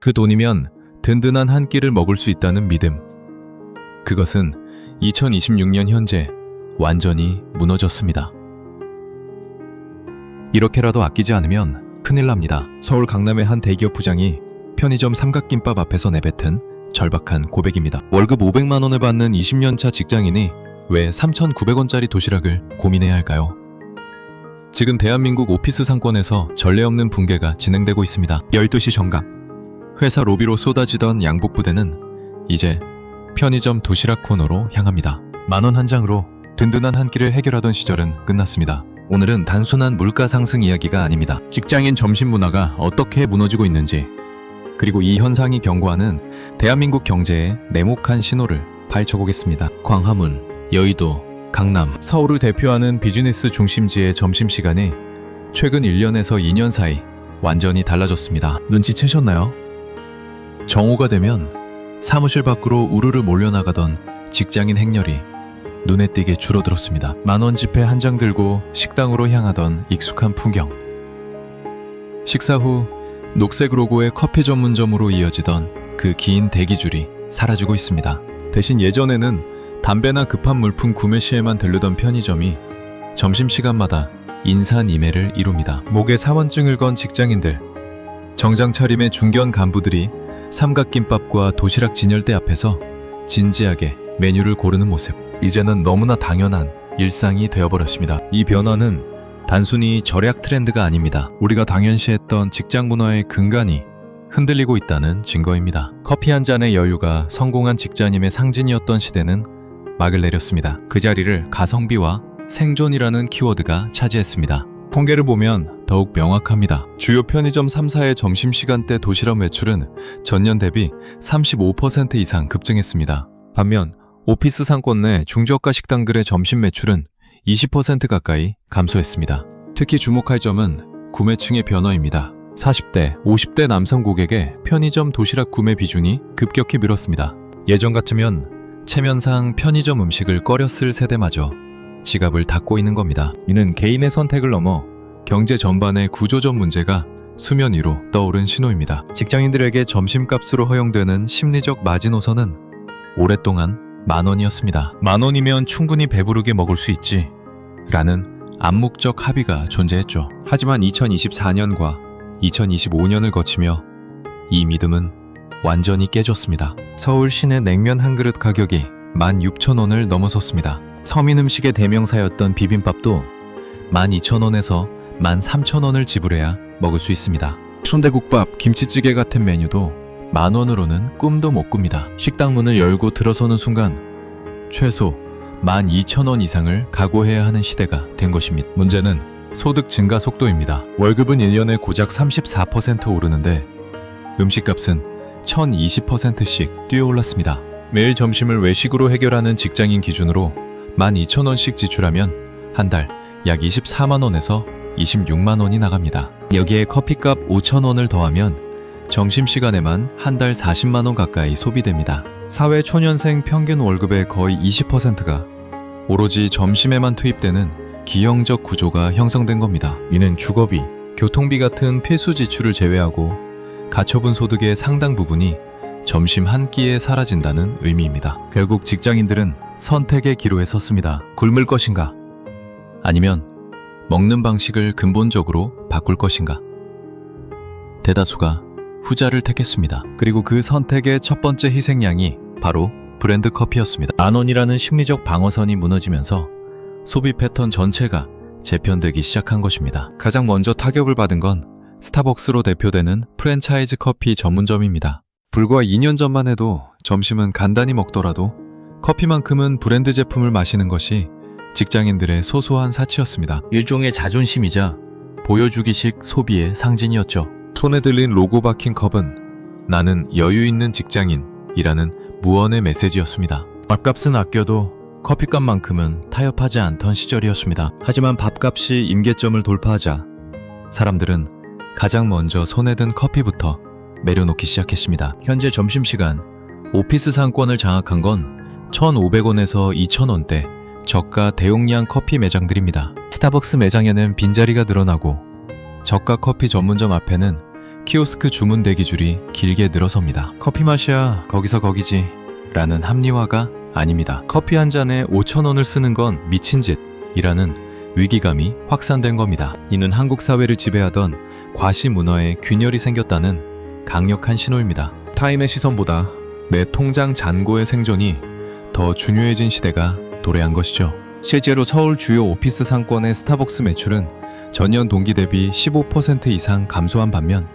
그 돈이면 든든한 한 끼를 먹을 수 있다는 믿음. 그것은 2026년 현재 완전히 무너졌습니다. 이렇게라도 아끼지 않으면 큰일 납니다. 서울 강남의 한 대기업 부장이 편의점 삼각김밥 앞에서 내뱉은 절박한 고백입니다. 월급 500만 원을 받는 20년차 직장인이 왜 3,900원짜리 도시락을 고민해야 할까요? 지금 대한민국 오피스 상권에서 전례 없는 붕괴가 진행되고 있습니다. 12시 정각, 회사 로비로 쏟아지던 양복 부대는 이제 편의점 도시락 코너로 향합니다. 10,000원 한 장으로 든든한 한 끼를 해결하던 시절은 끝났습니다. 오늘은 단순한 물가 상승 이야기가 아닙니다. 직장인 점심 문화가 어떻게 무너지고 있는지, 그리고 이 현상이 경고하는 대한민국 경제의 냉혹한 신호를 파헤쳐보겠습니다. 광화문, 여의도, 강남, 서울을 대표하는 비즈니스 중심지의 점심시간이 최근 1년에서 2년 사이 완전히 달라졌습니다. 눈치채셨나요? 정오가 되면 사무실 밖으로 우르르 몰려나가던 직장인 행렬이 눈에 띄게 줄어들었습니다. 10,000원 지폐 한 장 들고 식당으로 향하던 익숙한 풍경. 식사 후 녹색 로고의 커피 전문점으로 이어지던 그 긴 대기줄이 사라지고 있습니다. 대신 예전에는 담배나 급한 물품 구매 시에만 들르던 편의점이 점심시간마다 인산인해를 이룹니다. 목에 사원증을 건 직장인들, 정장 차림의 중견 간부들이 삼각김밥과 도시락 진열대 앞에서 진지하게 메뉴를 고르는 모습. 이제는 너무나 당연한 일상이 되어버렸습니다. 이 변화는 단순히 절약 트렌드가 아닙니다. 우리가 당연시했던 직장 문화의 근간이 흔들리고 있다는 증거입니다. 커피 한 잔의 여유가 성공한 직장인의 상징이었던 시대는 막을 내렸습니다. 그 자리를 가성비와 생존이라는 키워드가 차지했습니다. 통계를 보면 더욱 명확합니다. 주요 편의점 3사의 점심시간대 도시락 매출은 전년 대비 35% 이상 급증했습니다. 반면 오피스 상권 내 중저가 식당들의 점심 매출은 20% 가까이 감소했습니다. 특히 주목할 점은 구매층의 변화입니다. 40대, 50대 남성 고객의 편의점 도시락 구매 비중이 급격히 늘었습니다. 예전 같으면 체면상 편의점 음식을 꺼렸을 세대마저 지갑을 닫고 있는 겁니다. 이는 개인의 선택을 넘어 경제 전반의 구조적 문제가 수면 위로 떠오른 신호입니다. 직장인들에게 점심값으로 허용되는 심리적 마지노선은 오랫동안 10,000원이었습니다. 10,000원이면 충분히 배부르게 먹을 수 있지 라는 암묵적 합의가 존재했죠. 하지만 2024년과 2025년을 거치며 이 믿음은 완전히 깨졌습니다. 서울 시내 냉면 한 그릇 가격이 16,000원을 넘어섰습니다. 서민 음식의 대명사였던 비빔밥도 12,000원에서 13,000원을 지불해야 먹을 수 있습니다. 순대국밥, 김치찌개 같은 메뉴도 10,000원으로는 꿈도 못 꿉니다. 식당 문을 열고 들어서는 순간 최소 12,000원 이상을 각오해야 하는 시대가 된 것입니다. 문제는 소득 증가 속도입니다. 월급은 1년에 고작 34% 오르는데 음식값은 1,020%씩 뛰어올랐습니다. 매일 점심을 외식으로 해결하는 직장인 기준으로 12,000원씩 지출하면 한 달 약 240,000원에서 260,000원이 나갑니다. 여기에 커피값 5,000원을 더하면 점심시간에만 한 달 400,000원 가까이 소비됩니다. 사회 초년생 평균 월급의 거의 20%가 오로지 점심에만 투입되는 기형적 구조가 형성된 겁니다. 이는 주거비, 교통비 같은 필수 지출을 제외하고 가처분 소득의 상당 부분이 점심 한 끼에 사라진다는 의미입니다. 결국 직장인들은 선택의 기로에 섰습니다. 굶을 것인가? 아니면 먹는 방식을 근본적으로 바꿀 것인가? 대다수가 후자를 택했습니다. 그리고 그 선택의 첫 번째 희생양이 바로 브랜드 커피였습니다. 10,000원이라는 심리적 방어선이 무너지면서 소비 패턴 전체가 재편되기 시작한 것입니다. 가장 먼저 타격을 받은 건 스타벅스로 대표되는 프랜차이즈 커피 전문점입니다. 불과 2년 전만 해도 점심은 간단히 먹더라도 커피만큼은 브랜드 제품을 마시는 것이 직장인들의 소소한 사치였습니다. 일종의 자존심이자 보여주기식 소비의 상징이었죠. 손에 들린 로고 박힌 컵은 나는 여유 있는 직장인이라는 무언의 메시지였습니다. 밥값은 아껴도 커피값만큼은 타협하지 않던 시절이었습니다. 하지만 밥값이 임계점을 돌파하자 사람들은 가장 먼저 손에 든 커피부터 내려놓기 시작했습니다. 현재 점심시간 오피스 상권을 장악한 건 1,500원에서 2,000원대 저가 대용량 커피 매장들입니다. 스타벅스 매장에는 빈자리가 늘어나고 저가 커피 전문점 앞에는 키오스크 주문 대기줄이 길게 늘어섭니다. 커피 맛이야 거기서 거기지 라는 합리화가 아닙니다. 커피 한 잔에 5,000원을 쓰는 건 미친 짓이라는 위기감이 확산된 겁니다. 이는 한국 사회를 지배하던 과시 문화에 균열이 생겼다는 강력한 신호입니다. 타인의 시선보다 내 통장 잔고의 생존이 더 중요해진 시대가 도래한 것이죠. 실제로 서울 주요 오피스 상권의 스타벅스 매출은 전년 동기 대비 15% 이상 감소한 반면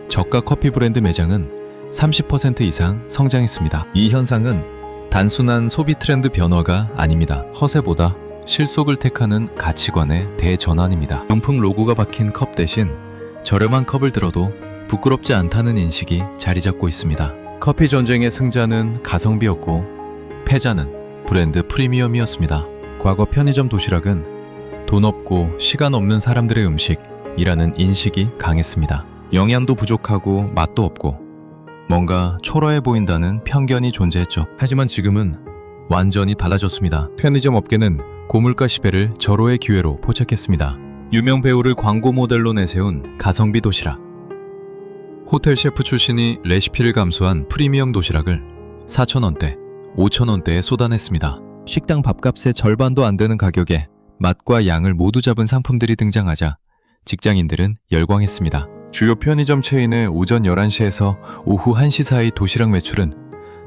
저가 커피 브랜드 매장은 30% 이상 성장했습니다. 이 현상은 단순한 소비 트렌드 변화가 아닙니다. 허세보다 실속을 택하는 가치관의 대전환입니다. 명품 로고가 박힌 컵 대신 저렴한 컵을 들어도 부끄럽지 않다는 인식이 자리 잡고 있습니다. 커피 전쟁의 승자는 가성비였고 패자는 브랜드 프리미엄이었습니다. 과거 편의점 도시락은 돈 없고 시간 없는 사람들의 음식이라는 인식이 강했습니다. 영양도 부족하고 맛도 없고 뭔가 초라해 보인다는 편견이 존재했죠. 하지만 지금은 완전히 달라졌습니다. 편의점 업계는 고물가 시대를 절호의 기회로 포착했습니다. 유명 배우를 광고 모델로 내세운 가성비 도시락. 호텔 셰프 출신이 레시피를 감수한 프리미엄 도시락을 4,000원대, 5,000원대에 쏟아냈습니다. 식당 밥값의 절반도 안 되는 가격에 맛과 양을 모두 잡은 상품들이 등장하자 직장인들은 열광했습니다. 주요 편의점 체인의 오전 11시에서 오후 1시 사이 도시락 매출은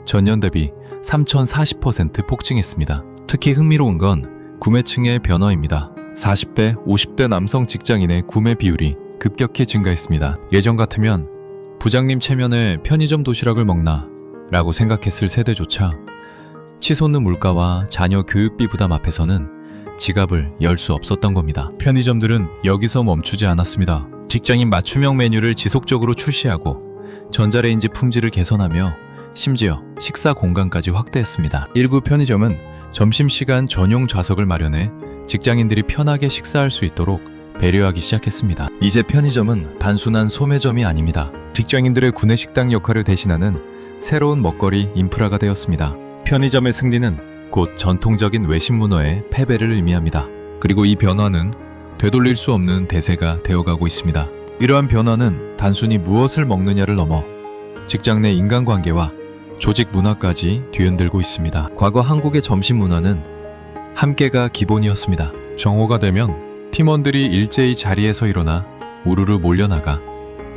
전년 대비 3,040% 폭증했습니다. 특히 흥미로운 건 구매층의 변화입니다. 40대, 50대 남성 직장인의 구매 비율이 급격히 증가했습니다. 예전 같으면 부장님 체면에 편의점 도시락을 먹나 라고 생각했을 세대조차 치솟는 물가와 자녀 교육비 부담 앞에서는 지갑을 열 수 없었던 겁니다. 편의점들은 여기서 멈추지 않았습니다. 직장인 맞춤형 메뉴를 지속적으로 출시하고 전자레인지 품질을 개선하며 심지어 식사 공간까지 확대했습니다. 일부 편의점은 점심시간 전용 좌석을 마련해 직장인들이 편하게 식사할 수 있도록 배려하기 시작했습니다. 이제 편의점은 단순한 소매점이 아닙니다. 직장인들의 구내식당 역할을 대신하는 새로운 먹거리 인프라가 되었습니다. 편의점의 승리는 곧 전통적인 외식 문화의 패배를 의미합니다. 그리고 이 변화는 되돌릴 수 없는 대세가 되어가고 있습니다. 이러한 변화는 단순히 무엇을 먹느냐를 넘어 직장 내 인간관계와 조직 문화까지 뒤흔들고 있습니다. 과거 한국의 점심 문화는 함께가 기본이었습니다. 정오가 되면 팀원들이 일제히 자리에서 일어나 우르르 몰려나가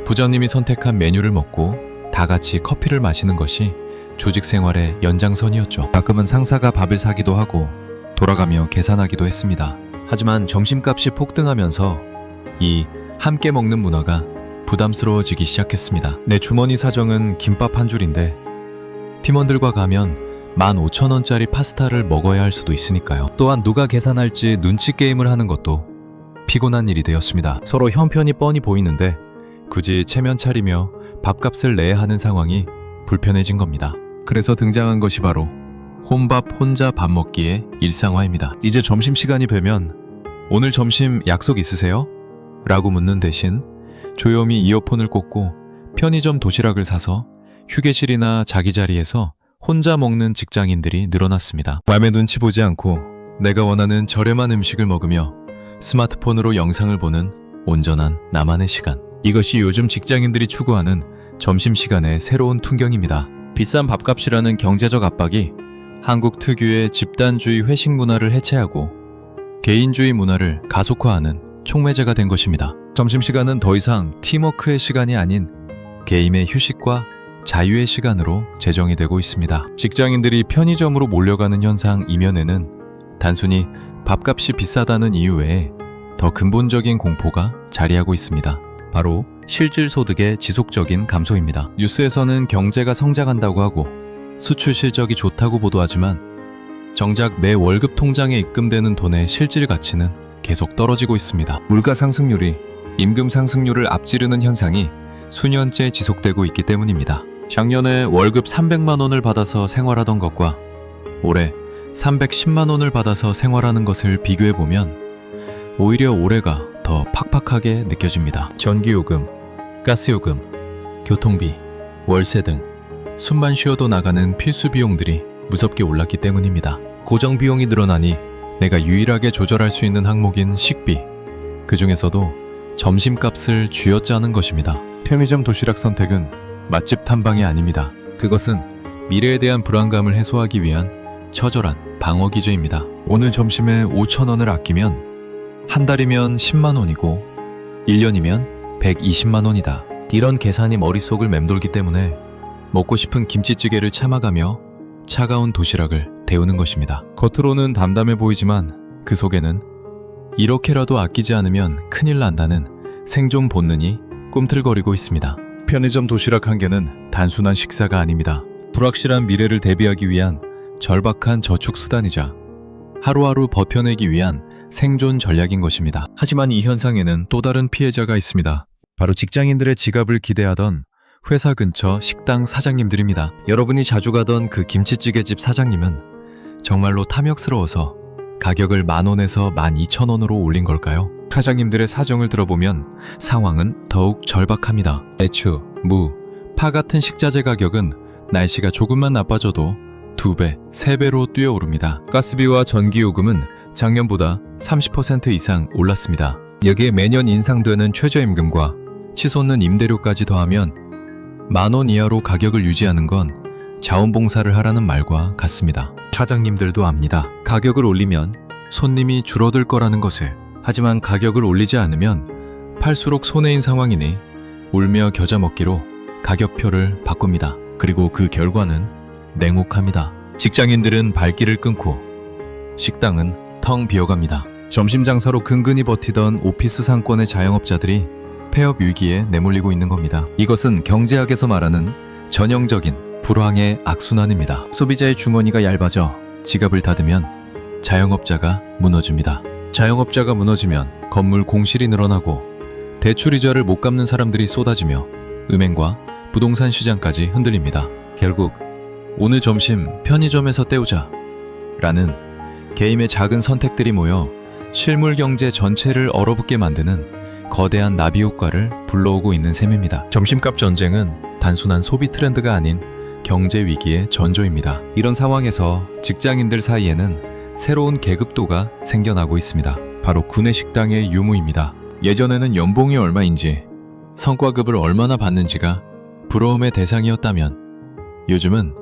부장님이 선택한 메뉴를 먹고 다 같이 커피를 마시는 것이 조직 생활의 연장선이었죠. 가끔은 상사가 밥을 사기도 하고 돌아가며 계산하기도 했습니다. 하지만 점심값이 폭등하면서 이 함께 먹는 문화가 부담스러워지기 시작했습니다. 내 주머니 사정은 김밥 한 줄인데 팀원들과 가면 15,000원짜리 파스타를 먹어야 할 수도 있으니까요. 또한 누가 계산할지 눈치 게임을 하는 것도 피곤한 일이 되었습니다. 서로 형편이 뻔히 보이는데 굳이 체면 차리며 밥값을 내야 하는 상황이 불편해진 겁니다. 그래서 등장한 것이 바로 혼밥 혼자 밥 먹기의 일상화입니다. 이제 점심시간이 되면 오늘 점심 약속 있으세요? 라고 묻는 대신 조용히 이어폰을 꽂고 편의점 도시락을 사서 휴게실이나 자기 자리에서 혼자 먹는 직장인들이 늘어났습니다. 남의 눈치 보지 않고 내가 원하는 저렴한 음식을 먹으며 스마트폰으로 영상을 보는 온전한 나만의 시간. 이것이 요즘 직장인들이 추구하는 점심시간의 새로운 풍경입니다. 비싼 밥값이라는 경제적 압박이 한국 특유의 집단주의 회식 문화를 해체하고 개인주의 문화를 가속화하는 촉매제가 된 것입니다. 점심시간은 더 이상 팀워크의 시간이 아닌 개인의 휴식과 자유의 시간으로 제정이 되고 있습니다. 직장인들이 편의점으로 몰려가는 현상 이면에는 단순히 밥값이 비싸다는 이유 외에 더 근본적인 공포가 자리하고 있습니다. 바로 실질 소득의 지속적인 감소입니다. 뉴스에서는 경제가 성장한다고 하고 수출 실적이 좋다고 보도하지만 정작 내 월급 통장에 입금되는 돈의 실질 가치는 계속 떨어지고 있습니다. 물가 상승률이 임금 상승률을 앞지르는 현상이 수년째 지속되고 있기 때문입니다. 작년에 월급 300만 원을 받아서 생활하던 것과 올해 310만 원을 받아서 생활하는 것을 비교해보면 오히려 올해가 더 팍팍하게 느껴집니다. 전기요금, 가스요금, 교통비, 월세 등 숨만 쉬어도 나가는 필수 비용들이 무섭게 올랐기 때문입니다. 고정 비용이 늘어나니 내가 유일하게 조절할 수 있는 항목인 식비, 그 중에서도 점심값을 쥐어짜는 것입니다. 편의점 도시락 선택은 맛집 탐방이 아닙니다. 그것은 미래에 대한 불안감을 해소하기 위한 처절한 방어 기제입니다. 오늘 점심에 5,000원을 아끼면 한 달이면 10만 원이고 1년이면 120만 원이다. 이런 계산이 머릿속을 맴돌기 때문에 먹고 싶은 김치찌개를 참아가며 차가운 도시락을 데우는 것입니다. 겉으로는 담담해 보이지만 그 속에는 이렇게라도 아끼지 않으면 큰일 난다는 생존 본능이 꿈틀거리고 있습니다. 편의점 도시락 한 개는 단순한 식사가 아닙니다. 불확실한 미래를 대비하기 위한 절박한 저축 수단이자 하루하루 버텨내기 위한 생존 전략인 것입니다. 하지만 이 현상에는 또 다른 피해자가 있습니다. 바로 직장인들의 지갑을 기대하던 회사 근처 식당 사장님들입니다. 여러분이 자주 가던 그 김치찌개집 사장님은 정말로 탐욕스러워서 가격을 10,000원에서 12,000원으로 올린 걸까요? 사장님들의 사정을 들어보면 상황은 더욱 절박합니다. 배추, 무, 파 같은 식자재 가격은 날씨가 조금만 나빠져도 2배, 3배로 뛰어오릅니다. 가스비와 전기요금은 작년보다 30% 이상 올랐습니다. 여기에 매년 인상되는 최저임금과 치솟는 임대료까지 더하면 10,000원 이하로 가격을 유지하는 건 자원봉사를 하라는 말과 같습니다. 사장님들도 압니다. 가격을 올리면 손님이 줄어들 거라는 것을. 하지만 가격을 올리지 않으면 팔수록 손해인 상황이니 울며 겨자 먹기로 가격표를 바꿉니다. 그리고 그 결과는 냉혹합니다. 직장인들은 발길을 끊고 식당은 텅 비어갑니다. 점심 장사로 근근히 버티던 오피스 상권의 자영업자들이 폐업 위기에 내몰리고 있는 겁니다. 이것은 경제학에서 말하는 전형적인 불황의 악순환입니다. 소비자의 주머니가 얇아져 지갑을 닫으면 자영업자가 무너집니다. 자영업자가 무너지면 건물 공실이 늘어나고 대출이자를 못 갚는 사람들이 쏟아지며 은행과 부동산 시장까지 흔들립니다. 결국 오늘 점심 편의점에서 때우자 라는 개인의 작은 선택들이 모여 실물 경제 전체를 얼어붙게 만드는 거대한 나비 효과를 불러오고 있는 셈입니다. 점심값 전쟁은 단순한 소비 트렌드가 아닌 경제 위기의 전조입니다. 이런 상황에서 직장인들 사이에는 새로운 계급도가 생겨나고 있습니다. 바로 구내식당의 유무입니다. 예전에는 연봉이 얼마인지 성과급을 얼마나 받는지가 부러움의 대상이었다면 요즘은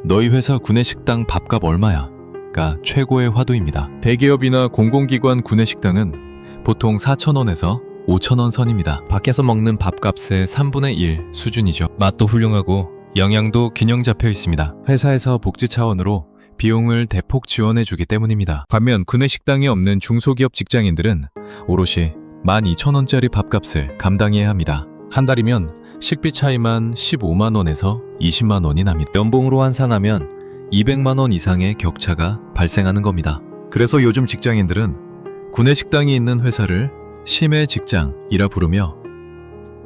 너희 회사 구내식당 밥값 얼마야?가 최고의 화두입니다. 대기업이나 공공기관 구내식당은 보통 4,000원에서 5,000원 선입니다. 밖에서 먹는 밥값의 3분의 1 수준이죠. 맛도 훌륭하고 영양도 균형 잡혀 있습니다. 회사에서 복지 차원으로 비용을 대폭 지원해주기 때문입니다. 반면 구내식당이 없는 중소기업 직장인들은 오롯이 12,000원짜리 밥값을 감당해야 합니다. 한 달이면 식비 차이만 15만 원에서 20만 원이 납니다. 연봉으로 환산하면 200만 원 이상의 격차가 발생하는 겁니다. 그래서 요즘 직장인들은 구내식당이 있는 회사를 심해 직장이라 부르며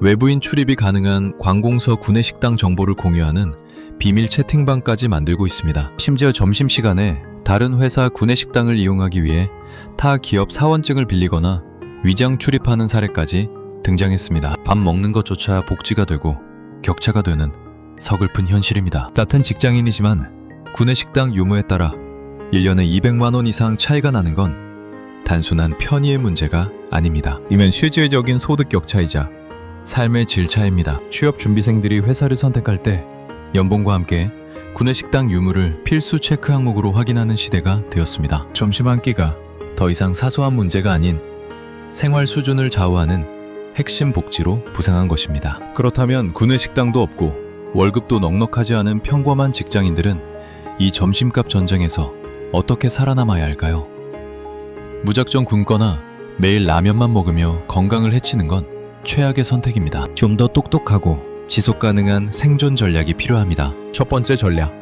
외부인 출입이 가능한 관공서 구내식당 정보를 공유하는 비밀 채팅방까지 만들고 있습니다. 심지어 점심시간에 다른 회사 구내식당을 이용하기 위해 타 기업 사원증을 빌리거나 위장 출입하는 사례까지 등장했습니다. 밥 먹는 것조차 복지가 되고 격차가 되는 서글픈 현실입니다. 같은 직장인이지만 구내식당 유무에 따라 1년에 200만 원 이상 차이가 나는 건 단순한 편의의 문제가 아닙니다. 이면 실질적인 소득 격차이자 삶의 질 차이입니다. 취업 준비생들이 회사를 선택할 때 연봉과 함께 구내식당 유무를 필수 체크 항목으로 확인하는 시대가 되었습니다. 점심 한 끼가 더 이상 사소한 문제가 아닌 생활 수준을 좌우하는 핵심 복지로 부상한 것입니다. 그렇다면 구내식당도 없고 월급도 넉넉하지 않은 평범한 직장인들은 이 점심값 전쟁에서 어떻게 살아남아야 할까요? 무작정 굶거나 매일 라면만 먹으며 건강을 해치는 건 최악의 선택입니다. 좀 더 똑똑하고 지속 가능한 생존 전략이 필요합니다. 첫 번째 전략,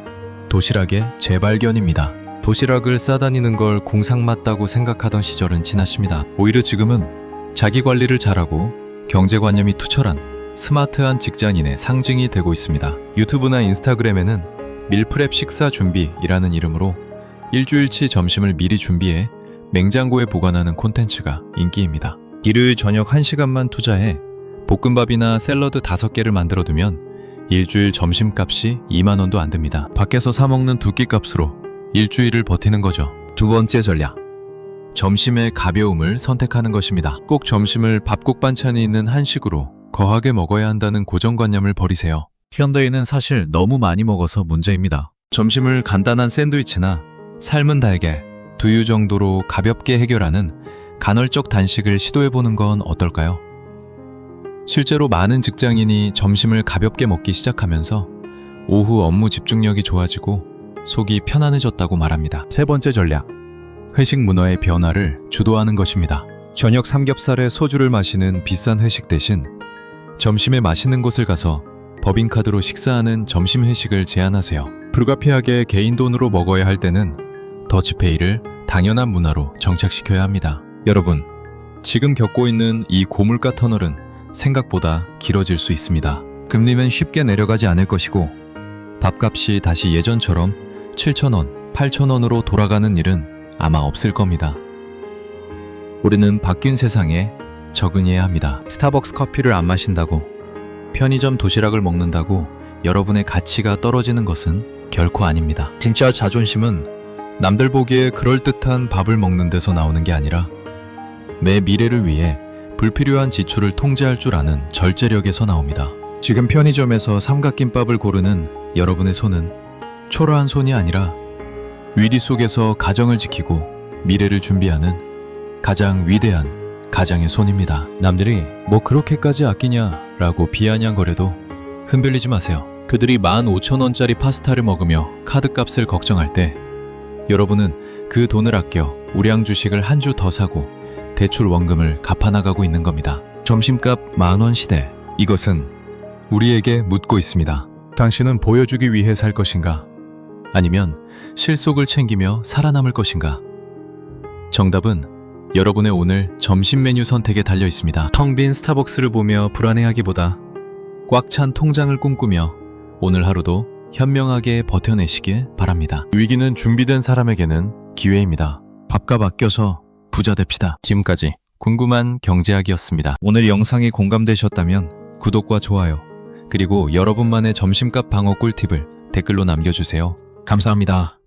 도시락의 재발견입니다. 도시락을 싸다니는 걸 궁상 맞다고 생각하던 시절은 지났습니다. 오히려 지금은 자기 관리를 잘하고 경제관념이 투철한 스마트한 직장인의 상징이 되고 있습니다. 유튜브나 인스타그램에는 밀프렙 식사 준비이라는 이름으로 일주일치 점심을 미리 준비해 냉장고에 보관하는 콘텐츠가 인기입니다. 일요일 저녁 1시간만 투자해 볶음밥이나 샐러드 5개를 만들어두면 일주일 점심값이 2만 원도 안 듭니다. 밖에서 사 먹는 두 끼 값으로 일주일을 버티는 거죠. 두 번째 전략, 점심의 가벼움을 선택하는 것입니다. 꼭 점심을 밥국 반찬이 있는 한식으로 거하게 먹어야 한다는 고정관념을 버리세요. 현대인은 사실 너무 많이 먹어서 문제입니다. 점심을 간단한 샌드위치나 삶은 달걀, 두유 정도로 가볍게 해결하는 간헐적 단식을 시도해보는 건 어떨까요? 실제로 많은 직장인이 점심을 가볍게 먹기 시작하면서 오후 업무 집중력이 좋아지고 속이 편안해졌다고 말합니다. 세 번째 전략. 회식 문화의 변화를 주도하는 것입니다. 저녁 삼겹살에 소주를 마시는 비싼 회식 대신 점심에 맛있는 곳을 가서 법인카드로 식사하는 점심 회식을 제안하세요. 불가피하게 개인 돈으로 먹어야 할 때는 더치페이를 당연한 문화로 정착시켜야 합니다. 여러분, 지금 겪고 있는 이 고물가 터널은 생각보다 길어질 수 있습니다. 금리는 쉽게 내려가지 않을 것이고 밥값이 다시 예전처럼 7,000원, 8,000원으로 돌아가는 일은 아마 없을 겁니다. 우리는 바뀐 세상에 적응해야 합니다. 스타벅스 커피를 안 마신다고, 편의점 도시락을 먹는다고 여러분의 가치가 떨어지는 것은 결코 아닙니다. 진짜 자존심은 남들 보기에 그럴듯한 밥을 먹는 데서 나오는 게 아니라 내 미래를 위해 불필요한 지출을 통제할 줄 아는 절제력에서 나옵니다. 지금 편의점에서 삼각김밥을 고르는 여러분의 손은 초라한 손이 아니라 위기 속에서 가정을 지키고 미래를 준비하는 가장 위대한 가장의 손입니다. 남들이 뭐 그렇게까지 아끼냐 라고 비아냥거려도 흔들리지 마세요. 그들이 15,000원짜리 파스타를 먹으며 카드값을 걱정할 때 여러분은 그 돈을 아껴 우량 주식을 한 주 더 사고 대출 원금을 갚아나가고 있는 겁니다. 점심값 10,000원 시대, 이것은 우리에게 묻고 있습니다. 당신은 보여주기 위해 살 것인가? 아니면 실속을 챙기며 살아남을 것인가? 정답은 여러분의 오늘 점심 메뉴 선택에 달려 있습니다. 텅 빈 스타벅스를 보며 불안해하기보다 꽉 찬 통장을 꿈꾸며 오늘 하루도 현명하게 버텨내시길 바랍니다. 위기는 준비된 사람에게는 기회입니다. 밥값 아껴서 부자 됩시다. 지금까지 궁금한 경제학이었습니다. 오늘 영상이 공감되셨다면 구독과 좋아요, 그리고 여러분만의 점심값 방어 꿀팁을 댓글로 남겨주세요. 감사합니다.